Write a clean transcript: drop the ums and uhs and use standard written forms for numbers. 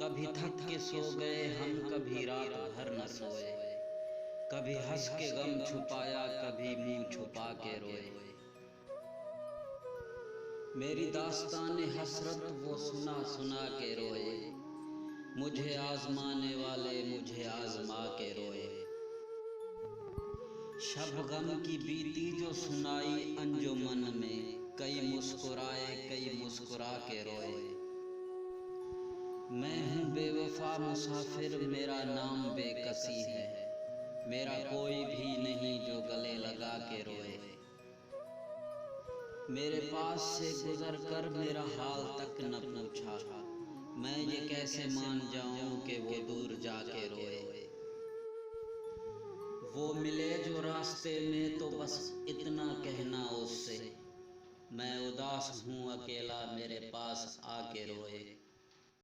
कभी थक के सो गए हम, कभी रात भर न सोए। कभी हंस के गम छुपाया, कभी मुंह छुपा के रोए। मेरी दास्तान हसरत वो सुना सुना के रोए। मुझे आजमाने वाले मुझे आजमा के रोए। शबगम की बीती जो सुनाई अंजुमन में, कई मुस्कुराए कई मुस्कुरा के रोए। मैं हूँ बेवफा मुसाफिर, मेरा नाम बेकसी है। मेरा कोई भी नहीं जो गले लगा के रोए। मेरे पास से गुजर कर मेरा हाल तक न पूछा, मैं ये कैसे मान जाऊं कि वो दूर जाके रोए। वो मिले जो रास्ते में तो बस इतना कहना उससे, मैं उदास हूँ अकेला मेरे पास आके रोए।